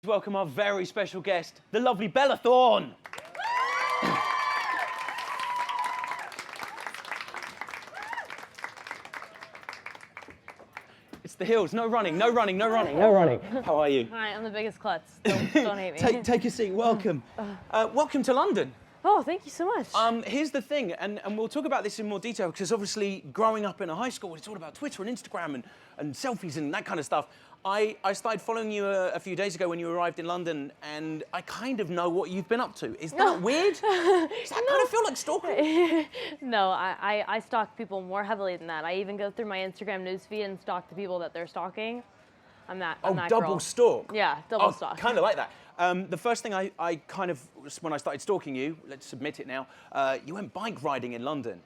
Welcome our very special guest, the lovely Bella Thorne. It's the hills. No running, no running, no running, no running. How are you? Hi, I'm the biggest klutz. Don't hate me. Take a seat. Welcome. Welcome to London. Oh, thank you so much. Here's the thing, and we'll talk about this in more detail, because obviously growing up in a high school, it's all about Twitter and Instagram and selfies and that kind of stuff. I started following you a few days ago when you arrived in London, and I kind of know what you've been up to. Is that weird? Does that kind of feel like stalking? No, I stalk people more heavily than that. I even go through my Instagram newsfeed and stalk the people that they're stalking. I'm that double girl. stalk? Yeah, double stalk. Kind of like that. The first thing I kind of, when I started stalking you, let's admit it now, you went bike riding in London.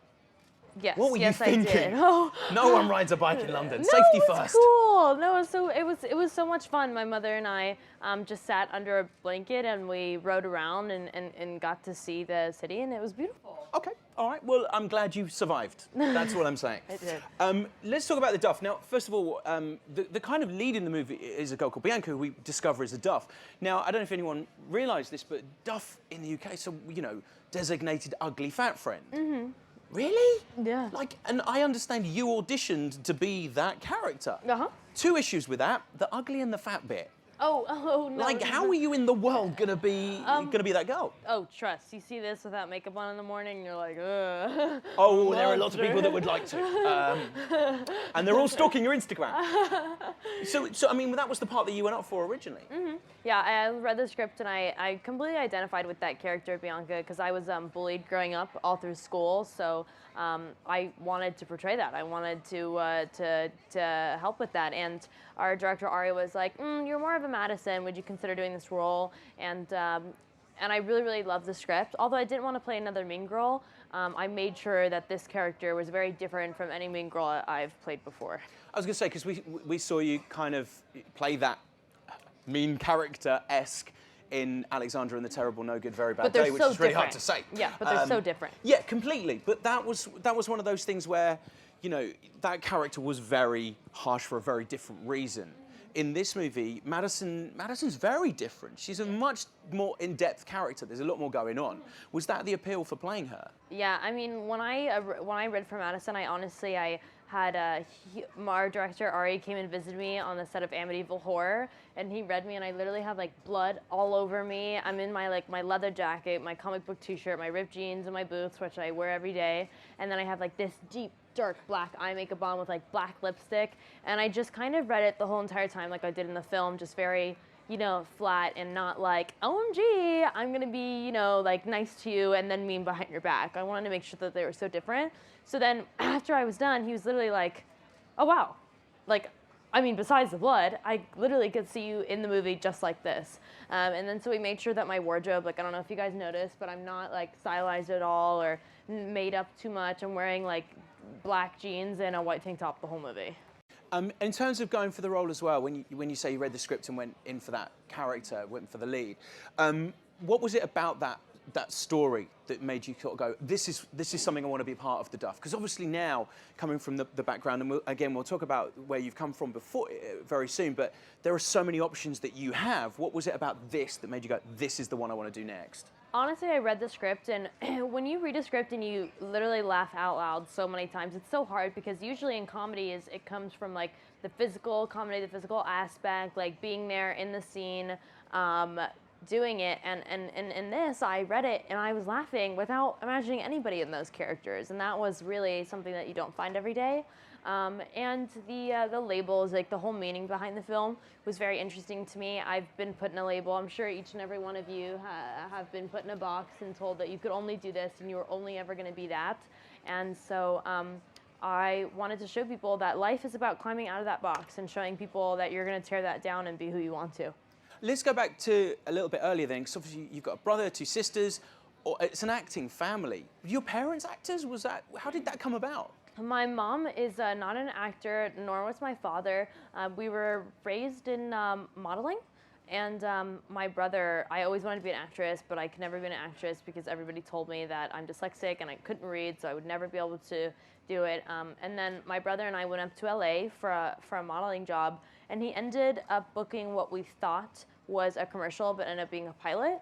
Yes, what were you thinking? I did. Oh. No one rides a bike in London. No, Safety it's first. Cool. No, it was so much fun. My mother and I just sat under a blanket and we rode around and got to see the city, and it was beautiful. Okay, all right. Well, I'm glad you survived. That's what I'm saying. I did. Let's talk about the DUFF. Now, first of all, the kind of lead in the movie is a girl called Bianca, who we discover is a DUFF. Now, I don't know if anyone realised this, but DUFF in the UK, so, you know, designated ugly fat friend. Mm-hmm. Really? Yeah. Like, and I understand you auditioned to be that character. Uh-huh. Two issues with that: the ugly and the fat bit. Oh no. Like, how are you in the world gonna be that girl? Oh, trust. You see this without makeup on in the morning, and you're like, ugh. Oh, there are lots of people that would like to. And they're all stalking your Instagram. So I mean, that was the part that you went up for originally. Mm-hmm. Yeah, I read the script and I completely identified with that character, Bianca, because I was bullied growing up all through school. So I wanted to portray that. I wanted to help with that. And our director Ari was like, "You're more of a Madison. Would you consider doing this role?" And I really, really loved the script. Although I didn't want to play another mean girl, I made sure that this character was very different from any mean girl I've played before. I was going to say, because we saw you kind of play that mean character-esque in Alexander and the Terrible, No Good, Very Bad Day, which is really hard to say. Yeah, but they're so different. Yeah, completely. But that was one of those things where, you know, that character was very harsh for a very different reason. In this movie, Madison's very different. She's a much more in-depth character. There's a lot more going on. Was that the appeal for playing her? Yeah, I mean, when I read for Madison, I had our director Ari came and visited me on the set of Amityville Horror, and he read me, and I literally have like blood all over me. I'm in my leather jacket, my comic book T-shirt, my ripped jeans, and my boots, which I wear every day, and then I have like this deep, dark black eye makeup on with like black lipstick, and I just kind of read it the whole entire time like I did in the film, just very, you know, flat and not like, OMG, I'm gonna be, you know, like nice to you and then mean behind your back. I wanted to make sure that they were so different. So then after I was done, he was literally like, oh wow, like, I mean, besides the blood, I literally could see you in the movie just like this. And then so we made sure that my wardrobe, like, I don't know if you guys noticed, but I'm not like stylized at all or made up too much. I'm wearing like black jeans and a white tank top the whole movie. In terms of going for the role as well, when you say you read the script and went in for that character, went for the lead, what was it about that story that made you sort of go, this is something I want to be part of the DUFF? Because obviously now, coming from the background, and we'll talk about where you've come from before very soon, but there are so many options that you have. What was it about this that made you go, this is the one I want to do next? Honestly, I read the script, and when you read a script and you literally laugh out loud so many times, it's so hard because usually in comedy it comes from like the physical comedy, the physical aspect, like being there in the scene, doing it. And in this, I read it and I was laughing without imagining anybody in those characters, and that was really something that you don't find every day. And the labels, like the whole meaning behind the film, was very interesting to me. I've been put in a label. I'm sure each and every one of you have been put in a box and told that you could only do this and you were only ever going to be that. And so I wanted to show people that life is about climbing out of that box and showing people that you're going to tear that down and be who you want to. Let's go back to a little bit earlier then, because obviously you've got a brother, two sisters. It's an acting family. Were your parents actors? How did that come about? My mom is not an actor, nor was my father. We were raised in modeling, and my brother, I always wanted to be an actress, but I could never be an actress because everybody told me that I'm dyslexic and I couldn't read, so I would never be able to do it. And then my brother and I went up to LA for a modeling job, and he ended up booking what we thought was a commercial, but ended up being a pilot.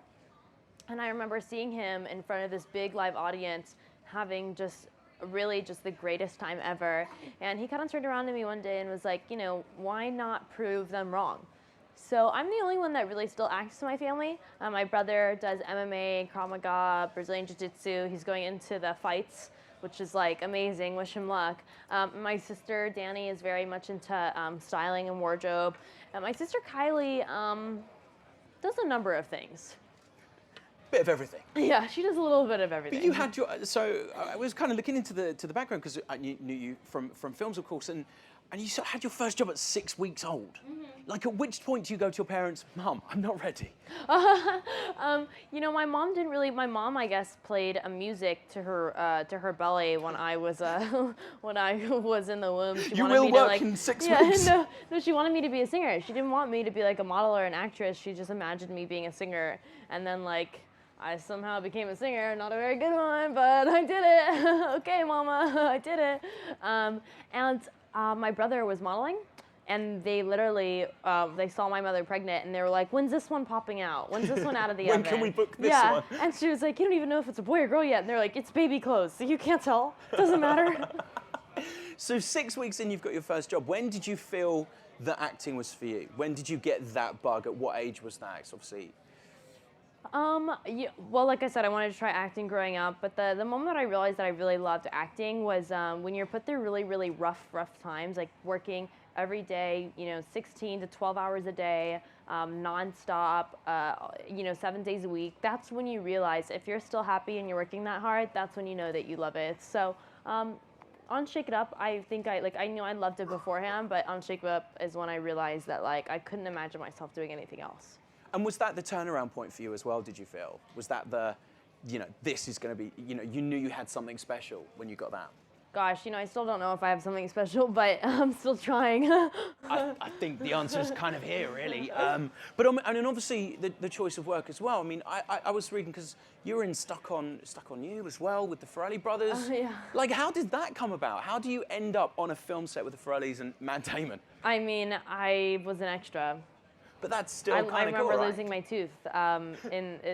And I remember seeing him in front of this big live audience having just really just the greatest time ever. And he kind of turned around to me one day and was like, you know, why not prove them wrong? So I'm the only one that really still acts to my family. My brother does MMA, Krav Maga, Brazilian Jiu-Jitsu. He's going into the fights, which is like amazing. Wish him luck. My sister Danny is very much into styling and wardrobe. And my sister Kylie does a number of things. Bit of everything. Yeah, she does a little bit of everything. But you had your, so I was kind of looking into the background because I knew you from films, of course, and you sort of had your first job at 6 weeks old. Mm-hmm. Like, at which point do you go to your parents, Mum, I'm not ready? You know, my mom didn't really. My mom, I guess, played music to her belly when I was when I was in the womb. She you wanted will me work to, like, in 6 yeah, weeks. No, she wanted me to be a singer. She didn't want me to be like a model or an actress. She just imagined me being a singer, and then like. I somehow became a singer, not a very good one, but I did it. Okay, Mama, I did it. My brother was modeling, and they literally, they saw my mother pregnant, and they were like, when's this one popping out? When's this one out of the oven? When can we book this yeah. one? And she was like, you don't even know if it's a boy or girl yet. And they're like, it's baby clothes, so you can't tell. Doesn't matter. So 6 weeks in, you've got your first job. When did you feel that acting was for you? When did you get that bug? At what age was that? 'Cause obviously... Yeah, well, like I said, I wanted to try acting growing up, but the moment I realized that I really loved acting was when you're put through really, really rough times, like working every day, 16 to 12 hours a day, nonstop, 7 days a week. That's when you realize if you're still happy and you're working that hard, that's when you know that you love it. So, on Shake It Up, I think I knew I loved it beforehand, but on Shake It Up is when I realized that like I couldn't imagine myself doing anything else. And was that the turnaround point for you as well, did you feel? Was that the, this is going to be, you knew you had something special when you got that? Gosh, I still don't know if I have something special, but I'm still trying. I think the answer is kind of here, really. But obviously the choice of work as well. I mean, I was reading because you were in Stuck on You as well with the Farrelly brothers. Yeah. Like, how did that come about? How do you end up on a film set with the Farrellys and Matt Damon? I mean, I was an extra. But that's still kind of cool, I remember right? losing my tooth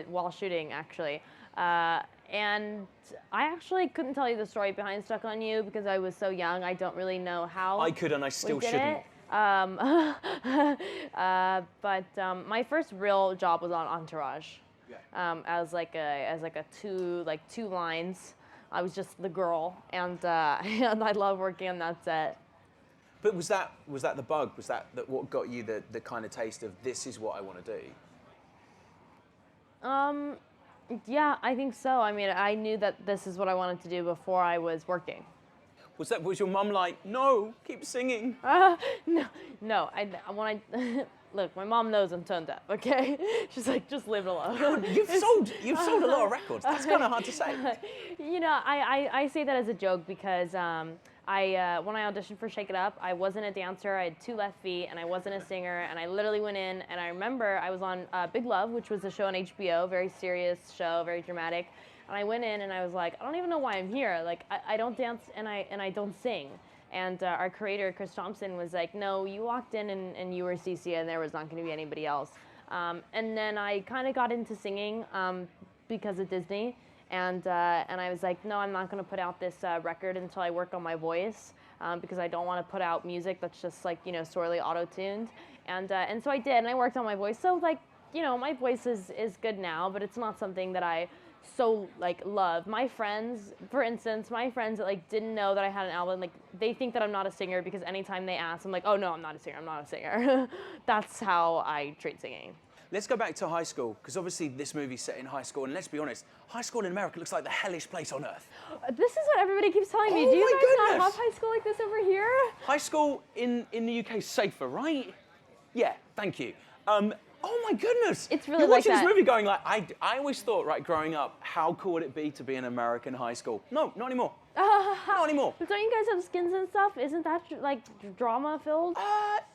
while shooting, actually. And I actually couldn't tell you the story behind Stuck on You because I was so young. I don't really know how. I could, and I still shouldn't. But my first real job was on Entourage. Yeah. As two lines. I was just the girl, and I love working on that set. But was that the bug? Was that what got you the kind of taste of this is what I want to do? Yeah, I think so. I mean, I knew that this is what I wanted to do before I was working. Was your mum like, no, keep singing? No. Look, my mom knows I'm tone deaf. Okay, she's like, just leave it alone. You've sold a lot of records. That's kind of hard to say. I say that as a joke because when I auditioned for Shake It Up, I wasn't a dancer. I had 2 left feet, and I wasn't a singer. And I literally went in, and I remember I was on Big Love, which was a show on HBO, very serious show, very dramatic. And I went in, and I was like, I don't even know why I'm here. Like, I don't dance, and I don't sing. And our creator, Chris Thompson, was like, no, you walked in, and you were Cece, and there was not going to be anybody else. And then I kind of got into singing because of Disney. And I was like, no, I'm not going to put out this record until I work on my voice because I don't want to put out music that's just like, sorely auto-tuned. And so I did, and I worked on my voice. So like, my voice is good now, but it's not something that I so like love. My friends, for instance, that like didn't know that I had an album, like they think that I'm not a singer because anytime they ask, I'm like, oh no, I'm not a singer. That's how I treat singing. Let's go back to high school, because obviously this movie's set in high school, and let's be honest, high school in America looks like the hellish place on earth. This is what everybody keeps telling me. Oh, do you my guys goodness. not have high school like this over here? High school in the UK is safer, right? Yeah, thank you. Oh my goodness! It's really You're like watching that. this movie going like, I always thought, right, growing up, how cool would it be to be in American high school? No, not anymore. Not anymore. But don't you guys have skins and stuff? Isn't that like drama filled?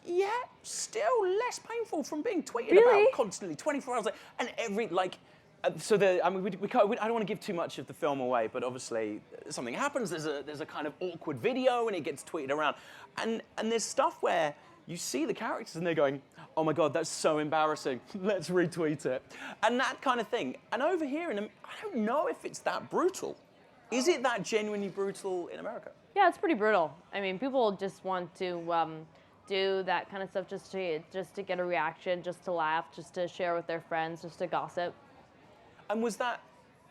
Yeah, still less painful from being tweeted Really? about constantly, 24 hours, and every, like, so I mean, we can't, I don't want to give too much of the film away, but obviously something happens, there's a kind of awkward video and it gets tweeted around. And there's stuff where you see the characters and they're going, oh my God, that's so embarrassing. Let's retweet it. And that kind of thing. And over here, I don't know if it's that brutal. Is it that genuinely brutal in America? Yeah, it's pretty brutal. I mean, people just want to do that kind of stuff just to get a reaction, just to laugh, just to share with their friends, just to gossip. And was that,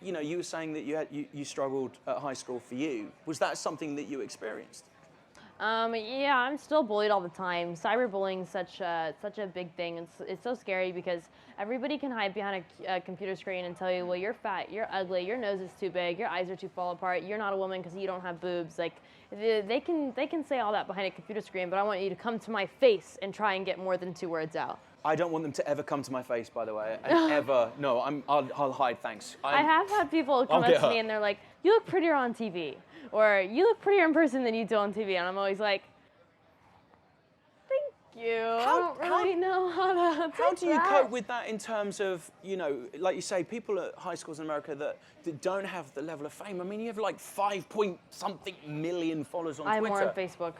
you know, you were saying that you struggled at high school for you. Was that something that you experienced? Yeah, I'm still bullied all the time. Cyberbullying is such a big thing. It's so scary because everybody can hide behind a computer screen and tell you, well, you're fat, you're ugly, your nose is too big, your eyes are too fall apart, you're not a woman because you don't have boobs. Like, they can say all that behind a computer screen, but I want you to come to my face and try and get more than 2 words out. I don't want them to ever come to my face, by the way. And ever. No, I'll hide, thanks. I have had people come up to me and they're like, you look prettier on TV. Or you look prettier in person than you do on TV. And I'm always like, thank you. I don't really know how to How do you cope with that in terms of, you know, like you say, people at high schools in America that don't have the level of fame? I mean, you have like 5-point-something million followers on Twitter. I'm more on Facebook.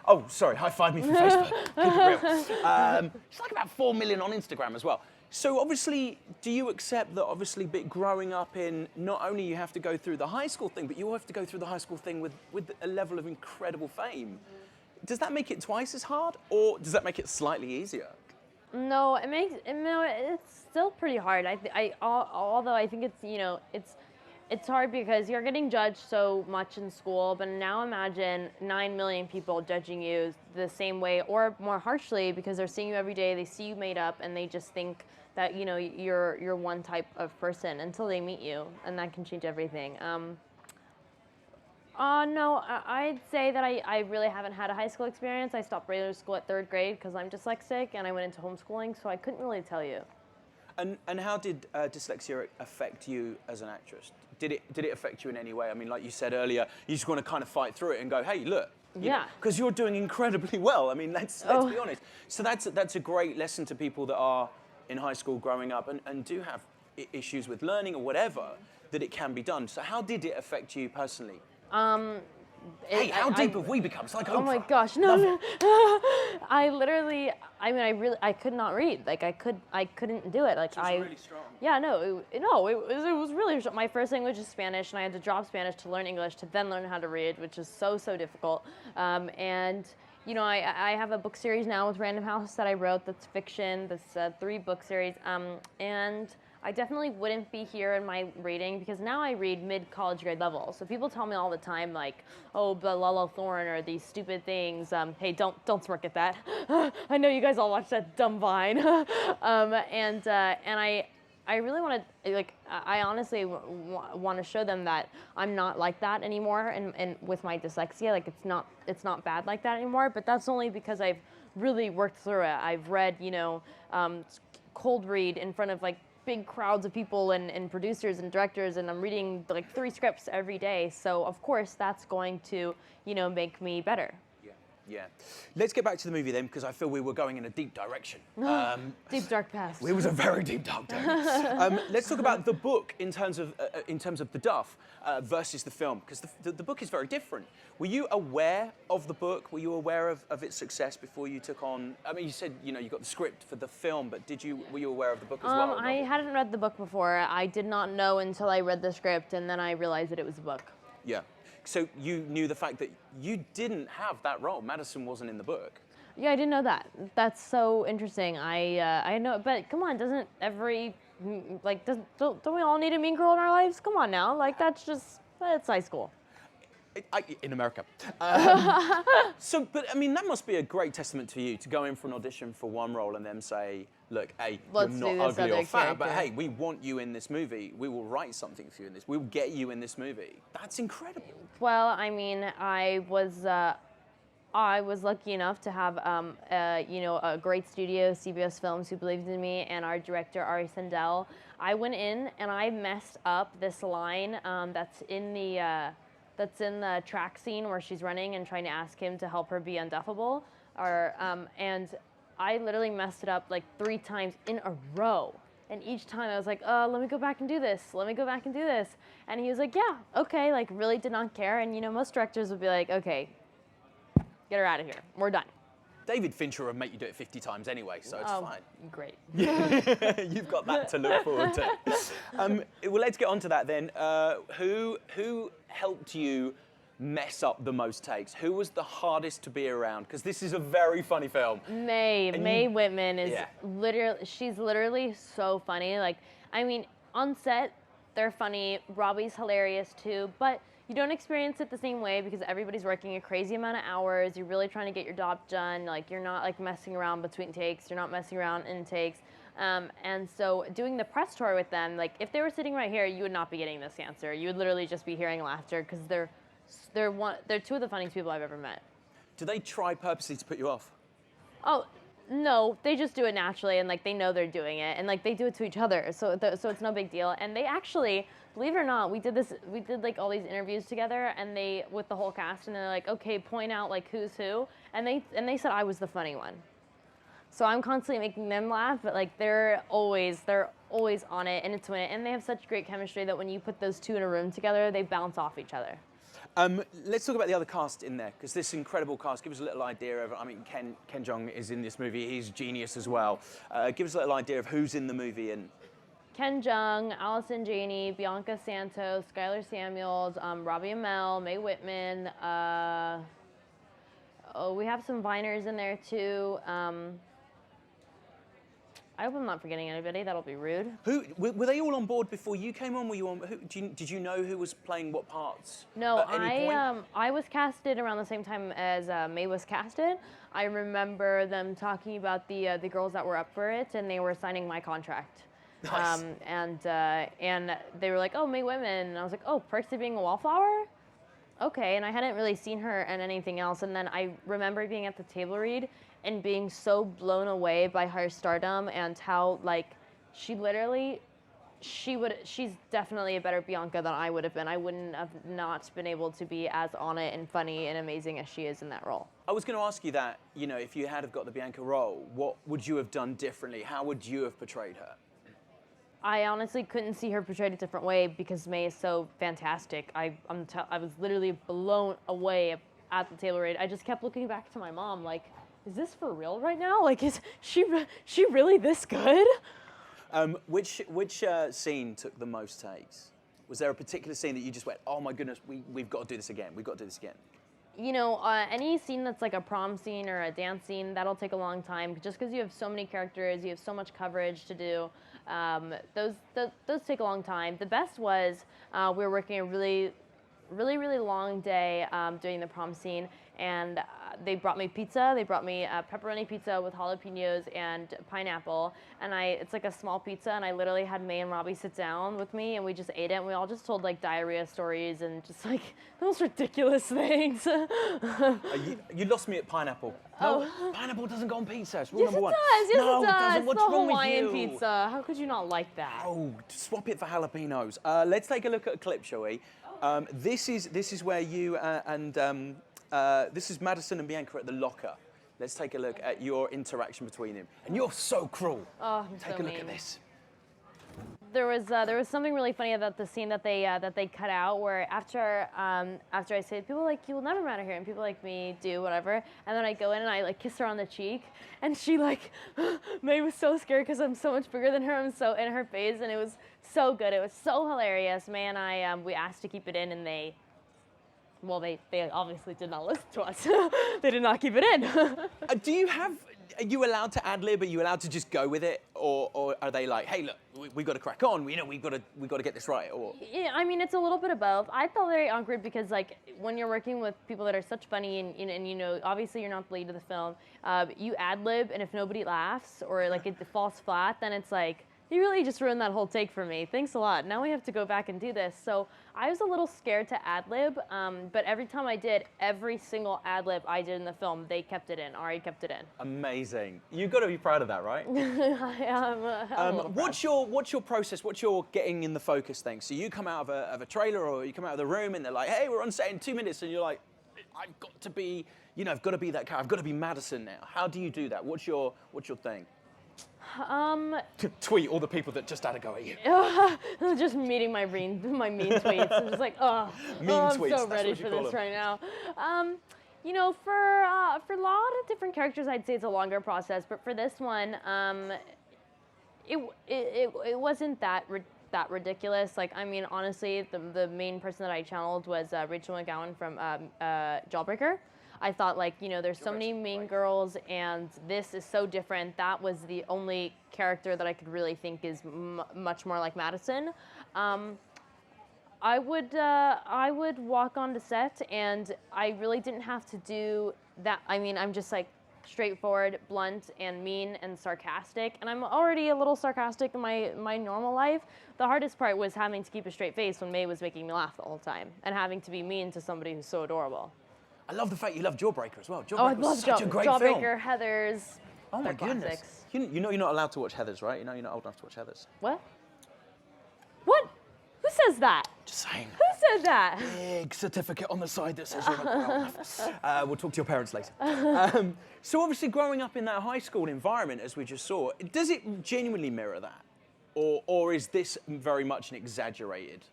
Oh, sorry, high five me for Facebook. Keep it real. It's like about 4 million on Instagram as well. So obviously, do you accept that obviously growing up in, not only you have to go through the high school thing, but you have to go through the high school thing with a level of incredible fame? Does that make it twice as hard, or does that make it slightly easier? No, it's still pretty hard. Although I think it's, you know, it's hard because you're getting judged so much in school, but now imagine 9 million people judging you the same way or more harshly because they're seeing you every day, they see you made up, and they just think that, you know, you're one type of person until they meet you, and that can change everything. No, I'd say that I really haven't had a high school experience. I stopped regular school at 3rd grade because I'm dyslexic, and I went into homeschooling, so I couldn't really tell you. And how did dyslexia affect you as an actress? Did it affect you in any way? I mean, like you said earlier, you just want to kind of fight through it and go, hey, look. Yeah. Because you're doing incredibly well. I mean, let's be honest. So that's a great lesson to people that are in high school growing up and do have issues with learning or whatever, that it can be done. So how did it affect you personally? Hey, how deep have we become? It's like, oh my gosh, no. I could not read. Like I couldn't do it. Like so it was really strong. Yeah, it was really strong. My first language is Spanish, and I had to drop Spanish to learn English to then learn how to read, which is so difficult. And you know, I have a book series now with Random House that I wrote. That's fiction. That's a 3-book series. And I definitely wouldn't be here in my reading because now I read mid-college grade level. So people tell me all the time, like, oh, but Thorne or these stupid things. Hey, don't smirk at that. I know you guys all watched that dumb Vine. And I really want to, like, I honestly want to show them that I'm not like that anymore, and with my dyslexia, like, it's not bad like that anymore. But that's only because I've really worked through it. I've read, you know, cold read in front of like big crowds of people and producers and directors, and I'm reading like 3 scripts every day. So of course that's going to, you know, make me better. Yeah. Let's get back to the movie then, because I feel we were going in a deep direction. Deep dark past. It was a very deep dark direction. Let's talk about the book in terms of the DUFF versus the film, because the book is very different. Were you aware of the book? Were you aware of its success before you took on? I mean, you said, you know, you got the script for the film, but were you aware of the book as well? I hadn't read the book before. I did not know until I read the script, and then I realized that it was a book. Yeah. So you knew the fact that you didn't have that role. Madison wasn't in the book. Yeah, I didn't know that. That's so interesting. I know, but come on, don't we all need a mean girl in our lives? Come on now, like it's high school. In America. But I mean, that must be a great testament to you to go in for an audition for one role and then say, look, hey, you're not ugly or fat, but hey, we want you in this movie. We will write something for you in this. We will get you in this movie. That's incredible. Well, I mean, I was lucky enough to have, a great studio, CBS Films, who believed in me, and our director, Ari Sandel. I went in and I messed up this line that's in the track scene where she's running and trying to ask him to help her be unduffable. And I literally messed it up like 3 times in a row. And each time I was like, let me go back and do this. Let me go back and do this. And he was like, yeah, okay, like really did not care. And you know, most directors would be like, okay, get her out of here. We're done. David Fincher would make you do it 50 times anyway, so it's fine. Great. You've got that to look forward to. Well, let's get on to that then. Who helped you mess up the most takes? Who was the hardest to be around? Because this is a very funny film. May Whitman is she's literally so funny. Like, I mean, on set, they're funny. Robbie's hilarious too, but you don't experience it the same way because everybody's working a crazy amount of hours. You're really trying to get your job done. Like, you're not like messing around between takes. You're not messing around in takes. And so doing the press tour with them, like if they were sitting right here, you would not be getting this answer. You would literally just be hearing laughter because they're two of the funniest people I've ever met. Do they try purposely to put you off? Oh, no, they just do it naturally, and like they know they're doing it, and like they do it to each other, so it's no big deal. And they actually, believe it or not, we did like all these interviews together, and they with the whole cast, and they're like, okay, point out like who's who, and they said I was the funny one. So I'm constantly making them laugh, but like they're always on it and into it, and they have such great chemistry that when you put those two in a room together, they bounce off each other. Let's talk about the other cast in there, because this incredible cast. Give us a little idea of, I mean, Ken Jeong is in this movie. He's genius as well. Give us a little idea of who's in the movie. And Ken Jeong, Allison Janney, Bianca Santos, Skylar Samuels, Robbie Amell, May Whitman. We have some Viners in there too. I hope I'm not forgetting anybody. That'll be rude. Who were they all on board before you came on? Were you on? Did you know who was playing what parts? No, I was casted around the same time as May was casted. I remember them talking about the girls that were up for it, and they were signing my contract. Nice. And they were like, "Oh, May Whitman," and I was like, "Oh, Perks of Being a Wallflower." Okay, and I hadn't really seen her in anything else. And then I remember being at the table read and being so blown away by her stardom and how like she's definitely a better Bianca than I would have been. I wouldn't have not been able to be as on it and funny and amazing as she is in that role. I was going to ask you that, you know, if you had have got the Bianca role, what would you have done differently? How would you have portrayed her? I honestly couldn't see her portrayed a different way because May is so fantastic. I was literally blown away at the table read. I just kept looking back to my mom like, is this for real right now? Like, is she really this good? Which scene took the most takes? Was there a particular scene that you just went, oh my goodness, we've got to do this again. We've got to do this again. You know, any scene that's like a prom scene or a dance scene, that'll take a long time just because you have so many characters, you have so much coverage to do. Those take a long time. The best was we were working a really long day doing the prom scene, and they brought me pizza. They brought me pepperoni pizza with jalapenos and pineapple, and it's like a small pizza, and I literally had May and Robbie sit down with me, and we just ate it, and we all just told like diarrhea stories and just like the most ridiculous things. You lost me at pineapple. No, pineapple doesn't go on pizza. It's rule number one. Yes, it does. No, it doesn't. What's the wrong Hawaiian with you? pizza. How could you not like that? Oh, swap it for jalapenos. Let's take a look at a clip, shall we? This is where you this is Madison and Bianca at the locker. Let's take a look at your interaction between them. And you're so cruel. Oh, take a look at this. There was something really funny about the scene that they cut out where after I said people like you will never matter here and people like me do whatever, and then I go in and I like kiss her on the cheek and she like May was so scared because I'm so much bigger than her. I'm so in her face, and it was so good. It was so hilarious. May and I we asked to keep it in, and they obviously did not listen to us. They did not keep it in. Are you allowed to ad lib? Are you allowed to just go with it, or are they like, hey, look, we've got to crack on. We've got to get this right? Or yeah, I mean, it's a little bit of both. I felt very awkward because like when you're working with people that are such funny and you know, obviously you're not the lead of the film. You ad lib, and if nobody laughs or like it falls flat, then it's like, you really just ruined that whole take for me. Thanks a lot. Now we have to go back and do this. So I was a little scared to ad-lib, but every time I did, every single ad-lib I did in the film, they kept it in. Ari kept it in. Amazing. You've got to be proud of that, right? I am. What's your process? What's your getting in the focus thing? So you come out of a trailer, or you come out of the room, and they're like, hey, we're on set in 2 minutes, and you're like, I've got to be, I've got to be that character. I've got to be Madison now. How do you do that? What's your thing? Tweet all the people that just had a go at you. Just meeting my mean tweets. I'm just like, I'm tweets, so ready for this right now. You know, for a lot of different characters, I'd say it's a longer process. But for this one, it wasn't that ridiculous. Like, I mean, honestly, the main person that I channeled was Rachel McGowan from Jawbreaker. I thought, like, you know, there's so many mean girls, and this is so different. That was the only character that I could really think is much more like Madison. I would walk onto set, and I really didn't have to do that. I mean, I'm just like straightforward, blunt, and mean and sarcastic, and I'm already a little sarcastic in my normal life. The hardest part was having to keep a straight face when May was making me laugh the whole time, and having to be mean to somebody who's so adorable. I love the fact you love Jawbreaker as well. Jawbreaker I was love such a great film. Jawbreaker, Heathers. Oh my goodness. Classics. You know you're not allowed to watch Heathers, right? You know you're not old enough to watch Heathers. What? What? Who says that? Just saying. Who said that? Big certificate on the side that says you're not grown enough. We'll talk to your parents later. So obviously growing up in that high school environment, as we just saw, does it genuinely mirror that? Or is this very much an exaggerated?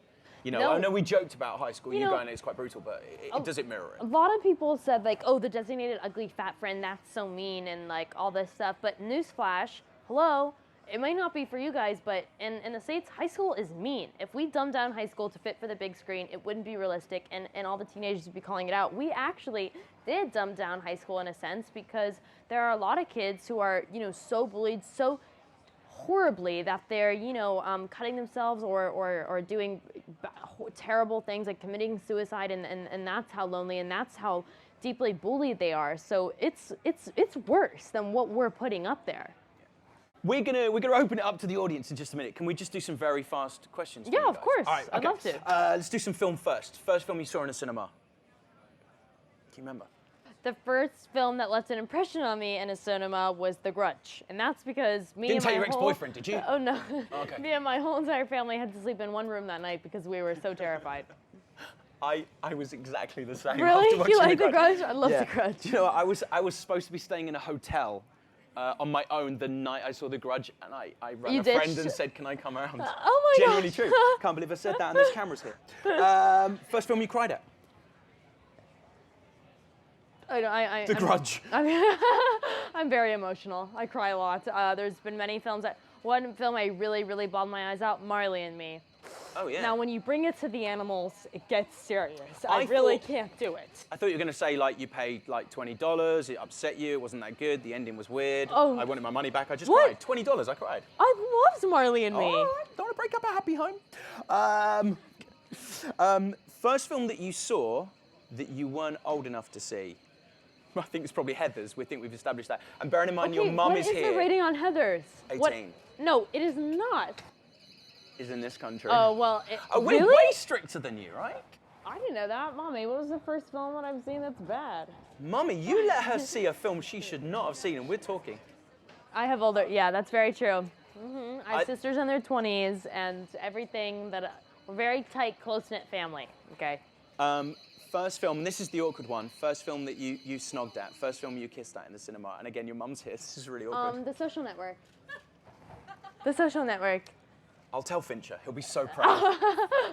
You know, No. I know we joked about high school, You you know, going, it's quite brutal, but does it mirror it? A lot of people said, like, oh, the designated ugly fat friend, that's so mean, and like all this stuff. But newsflash, hello, it might not be for you guys, but in the States, high school is mean. If we dumbed down high school to fit for the big screen, it wouldn't be realistic, and all the teenagers would be calling it out. We actually did dumb down high school in a sense, because there are a lot of kids who are, you know, so bullied, so horribly that they're, you know, cutting themselves or doing terrible things like committing suicide, and that's how lonely and that's how deeply bullied they are. So it's worse than what we're putting up there. We're gonna open it up to the audience in just a minute. Can we just do some very fast questions? Yeah, for you of guys? course. All right, I'd okay. love to. Let's do some film first. First film you saw in a cinema. Can you remember? The first film that left an impression on me in a cinema was The Grudge, and that's because me Didn't and tell my your whole- ex-boyfriend, did you? Oh no. Okay. Me and my whole entire family had to sleep in one room that night because we were so terrified. I was exactly the same. Really? After watching You like The Grudge? I love Yeah. The Grudge. Do you know what? I was supposed to be staying in a hotel on my own the night I saw The Grudge, and I rang You a friend ditched- and said, "Can I come around?" Oh my Genuinely gosh. true. Can't believe I said that, and there's cameras here. First film you cried at? The Grudge. I'm very emotional. I cry a lot. There's been many films one film I really, really bawled my eyes out, Marley and Me. Oh yeah. Now, when you bring it to the animals, it gets serious. I I really thought- can't do it. I thought you were going to say, like, you paid, like, $20, it upset you, it wasn't that good, the ending was weird, Oh. I wanted my money back, I just What? cried. $20, I cried. I loved Marley and Me. Oh, all right, don't want to break up a happy home. First film that you saw that you weren't old enough to see? I think it's probably Heathers, we think we've established that. And bearing in mind your mum what is is here. the rating on Heathers? 18. No, it is not. Is in this country. Oh, well, Oh, we're really? way stricter than you, right? I didn't know that. Mommy, what was the first film that I've seen that's bad? Mummy, you let her see a film she should not have seen, and we're talking. I have older, yeah, that's very true. I have I- sisters in their 20s, and everything that, we're very tight, close-knit family, okay? First film, and this is the awkward one, first film that you snogged at, first film you kissed at in the cinema, and again, your mum's here, this is really awkward. The Social Network. The Social Network. I'll tell Fincher, he'll be so proud.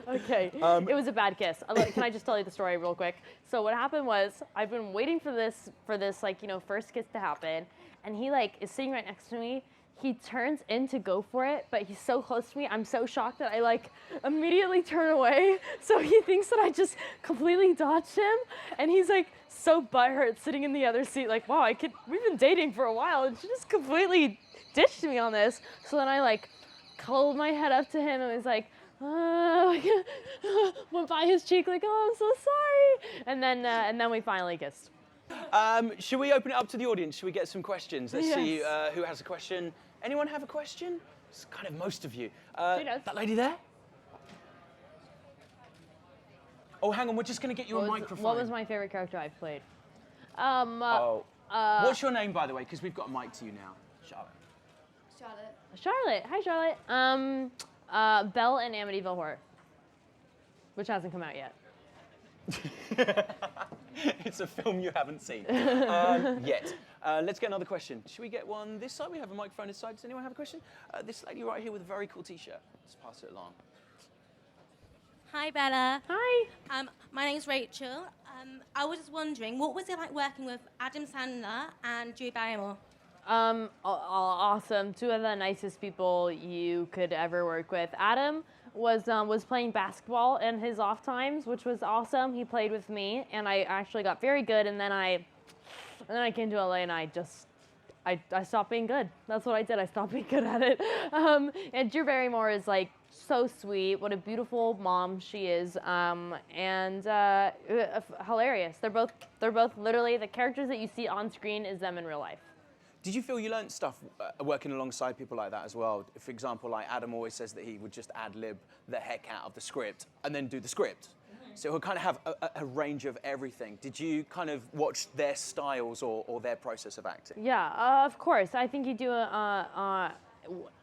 Okay, it was a bad kiss. Can I just tell you the story real quick? So what happened was, I've been waiting for this like, you know, first kiss to happen, and he like is sitting right next to me. He turns in to go for it, but he's so close to me, I'm so shocked that I like immediately turn away. So he thinks that I just completely dodged him, and he's like so butthurt sitting in the other seat, like, wow, we've been dating for a while, and she just completely ditched me on this. So then I like curled my head up to him and was like, went by his cheek like, oh, I'm so sorry. And then we finally kissed. Should we open it up to the audience? Should we get some questions? Let's see Yes. who has a question. Anyone have a question? It's kind of most of you. She does. That lady there? Oh, hang on, we're just going to get you a microphone. What was my favorite character I've played? What's your name, by the way? Because we've got a mic to you now. Charlotte. Charlotte. Hi, Charlotte. Belle in Amityville Horror, which hasn't come out yet. It's a film you haven't seen yet. Let's get another question. Should we get one this side? We have a microphone this side. Does anyone have a question? This lady right here with a very cool t-shirt. Let's pass it along. Hi, Bella. Hi. My name's Rachel. I was just wondering, what was it like working with Adam Sandler and Drew Barrymore? Awesome. Two of the nicest people you could ever work with. Adam was playing basketball in his off times, which was awesome. He played with me, and I actually got very good. And then I came to LA, and I stopped being good. That's what I did. I stopped being good at it. And Drew Barrymore is like so sweet. What a beautiful mom she is. And hilarious. They're both literally the characters that you see on screen is them in real life. Did you feel you learned stuff working alongside people like that as well? For example, like Adam always says that he would just ad-lib the heck out of the script and then do the script. So he'll kind of have a range of everything. Did you kind of watch their styles or their process of acting? Yeah, of course. I think you do on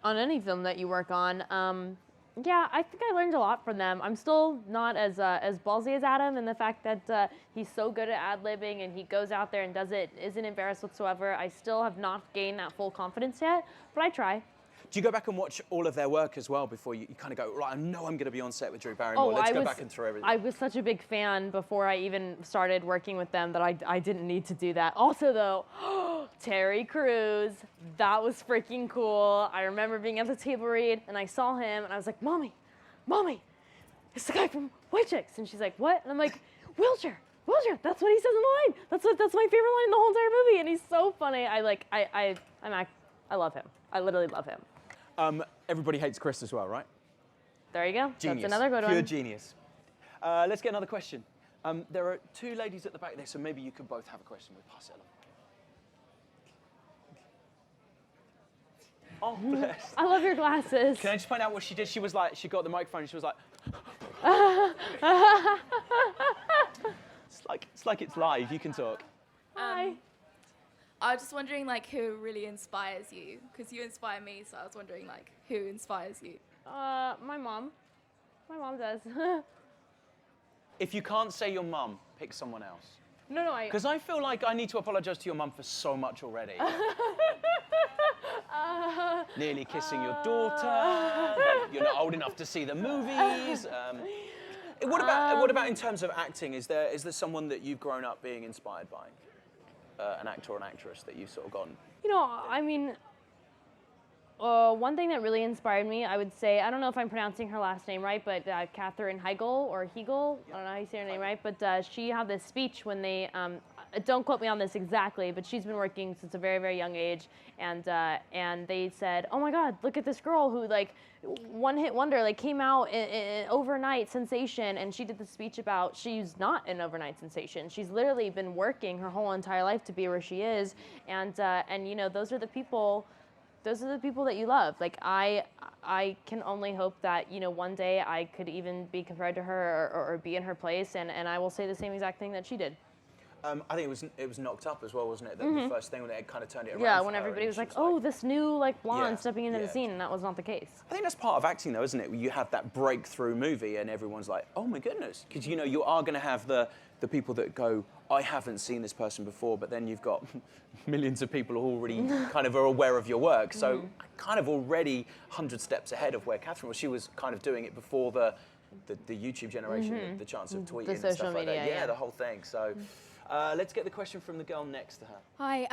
any film that you work on. Yeah, I think I learned a lot from them. I'm still not as ballsy as Adam in the fact that he's so good at ad-libbing and he goes out there and does it, isn't embarrassed whatsoever. I still have not gained that full confidence yet, but I try. Do you go back and watch all of their work as well before you kind of go, right, I know I'm going to be on set with Drew Barrymore, let's go back and through everything? I was such a big fan before I even started working with them that I didn't need to do that. Also though, Terry Crews, that was freaking cool. I remember being at the table read and I saw him and I was like, Mommy, it's the guy from White Chicks. And she's like, what? And I'm like, wheelchair, that's what he says in the line. That's my favorite line in the whole entire movie. And he's so funny. I love him. I literally love him. Everybody hates Chris as well, right? There you go. Genius. That's another good one. Pure genius. Let's get another question. There are two ladies at the back there, so maybe you could both have a question. We'll pass it along. Oh, bless. I love your glasses. Can I just point out what she did? She got the microphone and she was like, it's like it's live, you can talk. Hi. I was just wondering, like, who really inspires you? Because you inspire me, so I was wondering, like, who inspires you? My mom. My mom does. If you can't say your mum, pick someone else. No, Because I feel like I need to apologise to your mum for so much already. Nearly kissing your daughter. That you're not old enough to see the movies. What about in terms of acting? Is there someone that you've grown up being inspired by? An actor or an actress that you've sort of gotten? You know, I mean, one thing that really inspired me, I would say, I don't know if I'm pronouncing her last name right, but Katherine Heigl or Hegel, I don't know how you say her name right, but she had this speech when they, don't quote me on this exactly, but she's been working since a very, very young age, and they said, oh my God, look at this girl who like one hit wonder, like came out in overnight sensation, and she did the speech about she's not an overnight sensation. She's literally been working her whole entire life to be where she is, and you know, those are the people that you love. Like I can only hope that, you know, one day I could even be compared to her or be in her place, and I will say the same exact thing that she did. I think it was Knocked Up as well, wasn't it? The first thing when it kind of turned it around. Yeah, when everybody was like, oh, this new like blonde stepping into the yeah. scene, and that was not the case. I think that's part of acting though, isn't it? You have that breakthrough movie and everyone's like, oh my goodness. Because, you know, you are going to have the people that go, I haven't seen this person before, but then you've got millions of people who already kind of are aware of your work. So kind of already 100 steps ahead of where Catherine was. She was kind of doing it before the YouTube generation, the chance of tweeting and stuff like that. Yeah, the whole thing. So let's get the question from the girl next to her. Hi.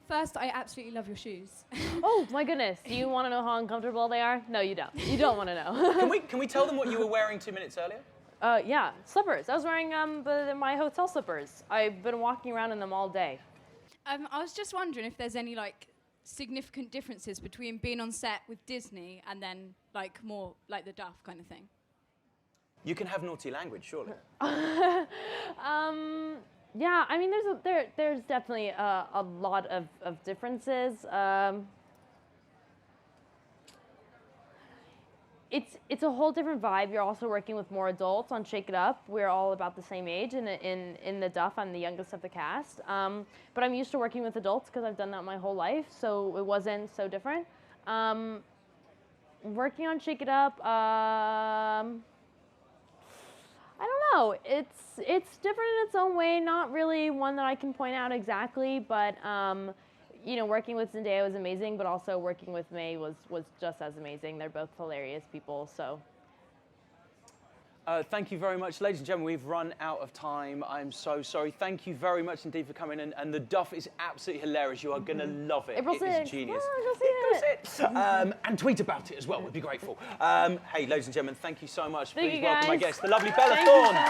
First, I absolutely love your shoes. Oh my goodness! Do you want to know how uncomfortable they are? No, you don't. You don't want to know. Can we tell them what you were wearing 2 minutes earlier? Yeah, slippers. I was wearing my hotel slippers. I've been walking around in them all day. I was just wondering if there's any like significant differences between being on set with Disney and then like more like the DUFF kind of thing. You can have naughty language, surely. Yeah, I mean, there's definitely a lot of differences. It's a whole different vibe. You're also working with more adults on Shake It Up. We're all about the same age. In the DUFF, I'm the youngest of the cast. But I'm used to working with adults because I've done that my whole life, so it wasn't so different. Working on Shake It Up, I don't know. It's different in its own way. Not really one that I can point out exactly, but you know, working with Zendaya was amazing, but also working with May was just as amazing. They're both hilarious people. So. Thank you very much. Ladies and gentlemen, we've run out of time. I'm so sorry. Thank you very much indeed for coming in. And the Duff is absolutely hilarious. You are going to love it. April It is 6th. genius. Oh, go see it. And tweet about it as well. We'd be grateful. Hey, ladies and gentlemen, thank you so much. Thank Please you, welcome my guys. guest, the lovely Bella Thank you Thorne. so much.